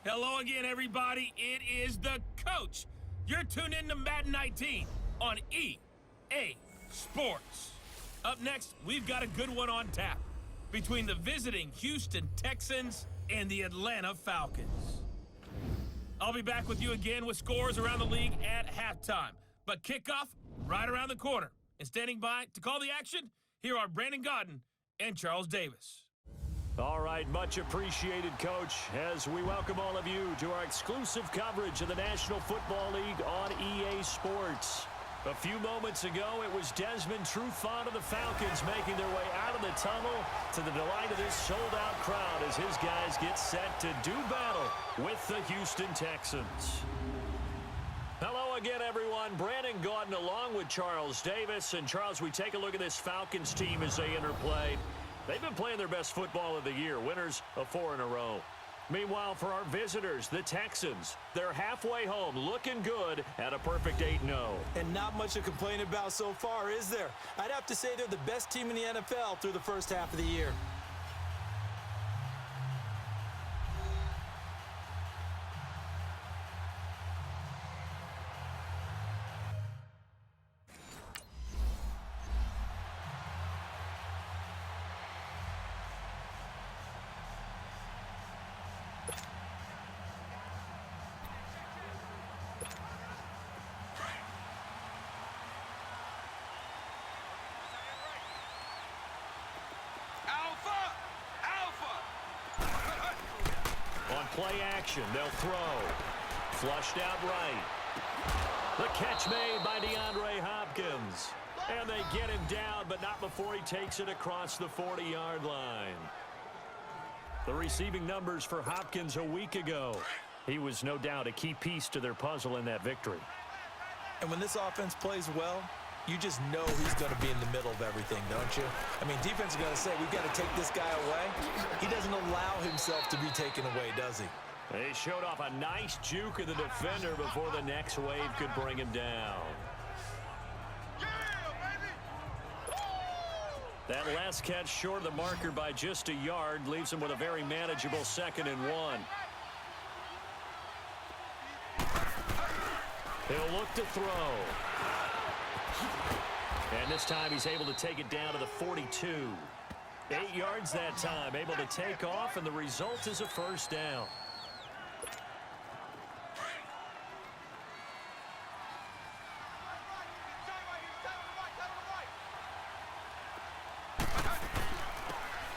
Hello again, everybody. It is the coach. You're tuned in to Madden 19 on EA Sports. Up next, we've got a good one on tap between the visiting Houston Texans and the Atlanta Falcons. I'll be back with you again with scores around the league at halftime. But kickoff right around the corner. And standing by to call the action, here are Brandon Godden and Charles Davis. All right, much appreciated, Coach, as we welcome all of you to our exclusive coverage of the National Football League on EA Sports. A few moments ago, it was Desmond Trufant of the Falcons making their way out of the tunnel to the delight of this sold-out crowd as his guys get set to do battle with the Houston Texans. Hello again, everyone. Brandon Gaudin along with Charles Davis. And, Charles, we take a look at this Falcons team as they interplay. They've been playing their best football of the year, winners of 4 in a row. Meanwhile, for our visitors, the Texans, they're halfway home, looking good at a perfect 8-0. And not much to complain about so far, is there? I'd have to say they're the best team in the NFL through the first half of the year. Play action, they'll throw. Flushed out right. The catch made by DeAndre Hopkins. And they get him down, but not before he takes it across the 40-yard line. The receiving numbers for Hopkins a week ago. He was no doubt a key piece to their puzzle in that victory. And when this offense plays well, you just know he's going to be in the middle of everything, don't you? I mean, defense is going to say, we've got to take this guy away. He doesn't allow himself to be taken away, does he? They showed off a nice juke of the defender before the next wave could bring him down. That last catch short of the marker by just a yard leaves him with a very manageable 2nd and 1. He'll look to throw. And this time he's able to take it down to the 42. 8 yards that time, able to take off, and the result is a first down.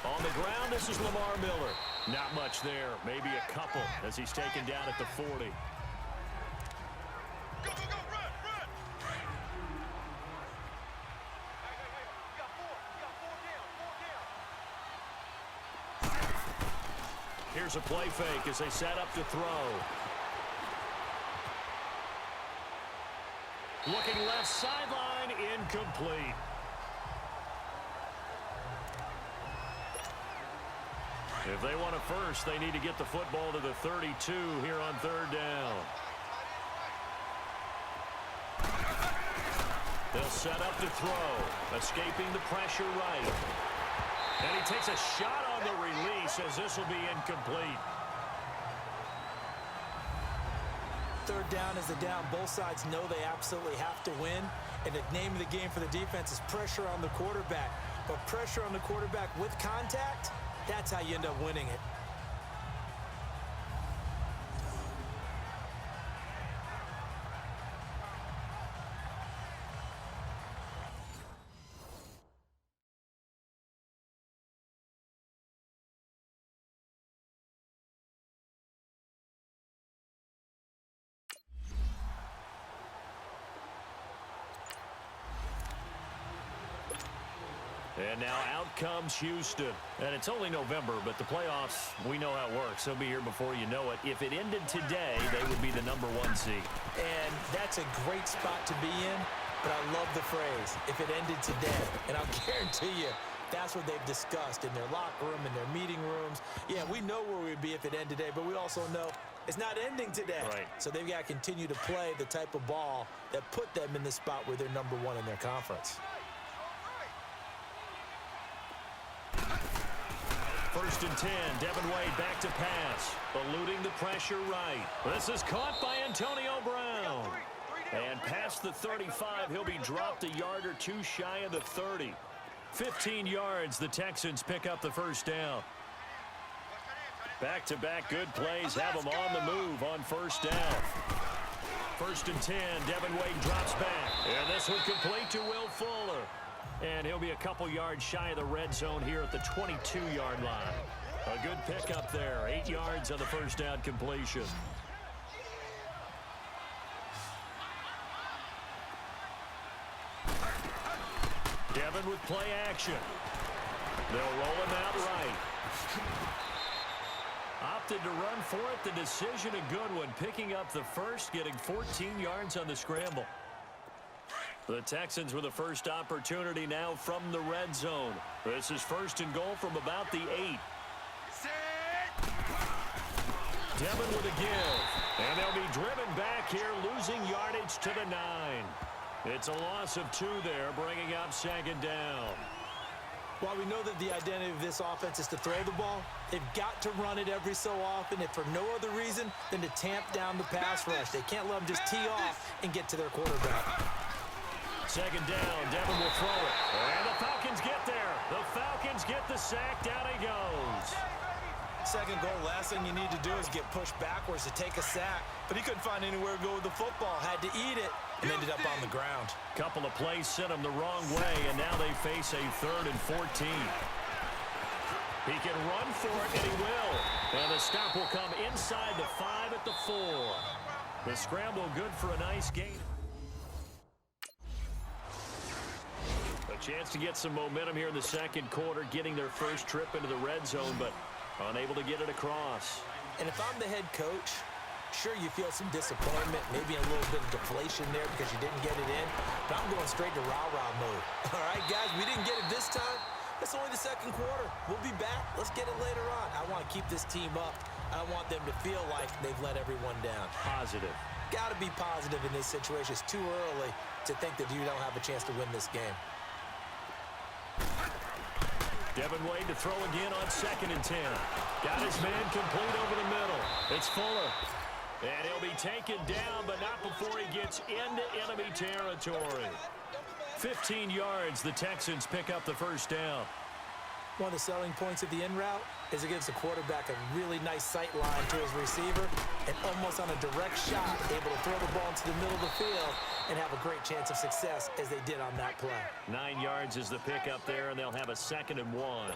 On the ground, this is Lamar Miller. Not much there, maybe a couple as he's taken down at the 40. Here's a play fake as they set up to throw. Looking left sideline, incomplete. If they want a first, they need to get the football to the 32 here on 3rd down. They'll set up to throw, escaping the pressure right. And he takes a shot on the release as this will be incomplete. 3rd down is the down. Both sides know they absolutely have to win. And the name of the game for the defense is pressure on the quarterback. But pressure on the quarterback with contact, that's how you end up winning it. And now out comes Houston. And it's only November, but the playoffs, we know how it works. They'll be here before you know it. If it ended today, they would be the #1 seed. And that's a great spot to be in, but I love the phrase, if it ended today. And I'll guarantee you, that's what they've discussed in their locker room, in their meeting rooms. Yeah, we know where we'd be if it ended today, but we also know it's not ending today. Right. So they've got to continue to play the type of ball that put them in the spot where they're #1 in their conference. 1st and 10, Devin Wade back to pass, eluding the pressure right. This is caught by Antonio Brown. And past the 35, he'll be dropped a yard or two shy of the 30. 15 yards, the Texans pick up the first down. Back-to-back good plays have them on the move on 1st down. 1st and 10, Devin Wade drops back. And this will complete to Will Fuller. And he'll be a couple yards shy of the red zone here at the 22-yard line. A good pickup there. 8 yards on the first down completion. Devin with play action. They'll roll him out right. Opted to run for it. The decision a good one. Picking up the first, getting 14 yards on the scramble. The Texans with a first opportunity now from the red zone. This is 1st and goal from about the 8. Devin with a give. And they'll be driven back here, losing yardage to the 9. It's a loss of 2 there, bringing up 2nd down. While we know that the identity of this offense is to throw the ball, they've got to run it every so often, if for no other reason than to tamp down the pass rush. They can't let them just tee off and get to their quarterback. 2nd down, Devin will throw it. And the Falcons get there. The Falcons get the sack. Down he goes. 2nd goal, last thing you need to do is get pushed backwards to take a sack. But he couldn't find anywhere to go with the football. Had to eat it and ended up on the ground. Couple of plays sent him the wrong way, and now they face a 3rd and 14. He can run for it, and he will. And the stop will come inside the 5 at the 4. The scramble good for a nice gain. A chance to get some momentum here in the 2nd quarter, getting their first trip into the red zone, but unable to get it across. And if I'm the head coach, sure, you feel some disappointment, maybe a little bit of deflation there because you didn't get it in, but I'm going straight to rah-rah mode. All right, guys, we didn't get it this time. It's only the 2nd quarter. We'll be back. Let's get it later on. I want to keep this team up. I don't want them to feel like they've let everyone down. Positive. Got to be positive in this situation. It's too early to think that you don't have a chance to win this game. Devin Wade to throw again on 2nd and 10. Got his man complete over the middle. It's Fuller. And he'll be taken down, but not before he gets into enemy territory. 15 yards, the Texans pick up the first down. One of the selling points of the in route is it gives the quarterback a really nice sight line to his receiver and almost on a direct shot, able to throw the ball into the middle of the field and have a great chance of success as they did on that play. 9 yards is the pickup there, and they'll have a 2nd and 1.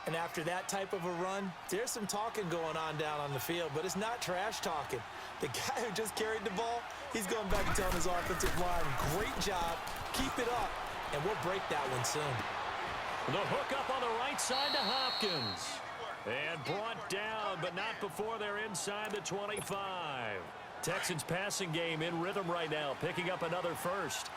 And after that type of a run, there's some talking going on down on the field, but it's not trash talking. The guy who just carried the ball, he's going back and telling his offensive line, great job, keep it up, and we'll break that one soon. The hook up on the right side to Hopkins. And brought down, but not before they're inside the 25. Texans passing game in rhythm right now, picking up another first.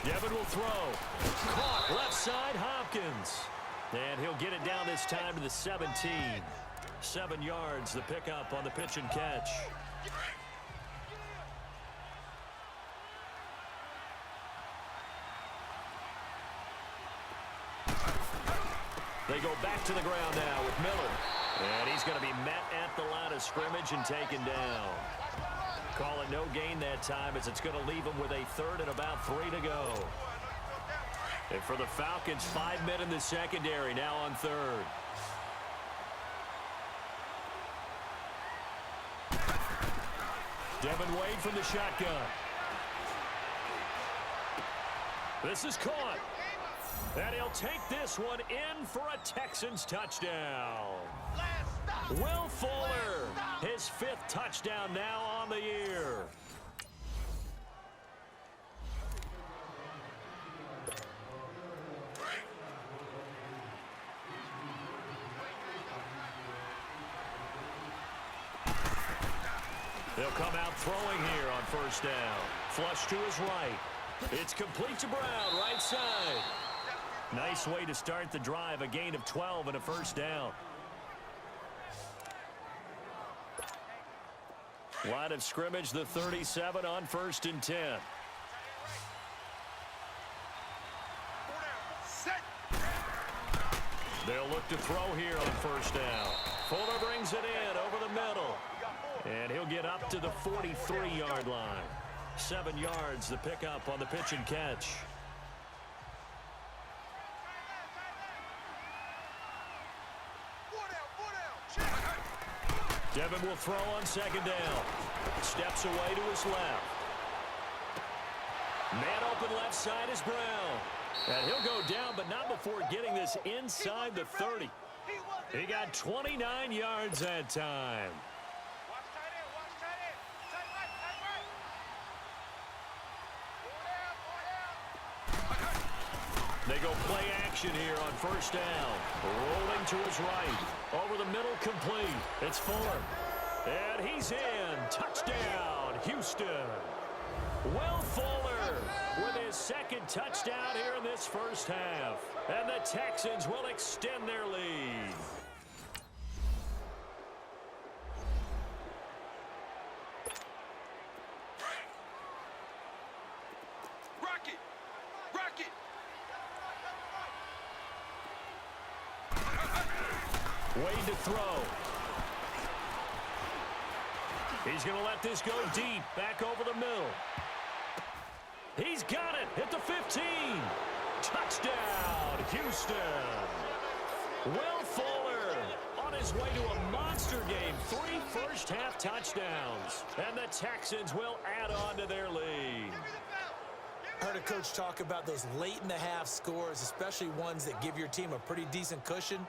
Devin will throw. Caught left side, Hopkins. And he'll get it down this time to the 17. 7 yards, the pickup on the pitch and catch. They go back to the ground now with Miller. And he's going to be met at the line of scrimmage and taken down. Call it no gain that time as it's going to leave him with a 3rd and about 3 to go. And for the Falcons, 5 men in the secondary now on 3rd. Devin Wade from the shotgun. This is caught. And he'll take this one in for a Texans touchdown. Will Fuller, his 5th touchdown now on the year. They'll come out throwing here on 1st down. Flush to his right. It's complete to Brown, right side. Nice way to start the drive, a gain of 12 and a 1st down. Line of scrimmage, the 37 on 1st and 10. They'll look to throw here on 1st down. Fuller brings it in over the middle. And he'll get up to the 43-yard line. 7 yards, the pickup on the pitch and catch. Devin will throw on 2nd down. Steps away to his left. Man open left side is Brown. And he'll go down, but not before getting this inside the 30. He got 29 yards that time. They go play action here on 1st down. Rolling to his right. Over the middle, complete. It's Fuller. And he's in. Touchdown, Houston. Will Fuller with his 2nd touchdown here in this 1st half. And the Texans will extend their lead. Wade to throw. He's going to let this go deep. Back over the middle. He's got it at the 15. Touchdown, Houston. Will Fuller on his way to a monster game. 3 first-half touchdowns. And the Texans will add on to their lead. I heard a coach talk about those late-in-the-half scores, especially ones that give your team a pretty decent cushion.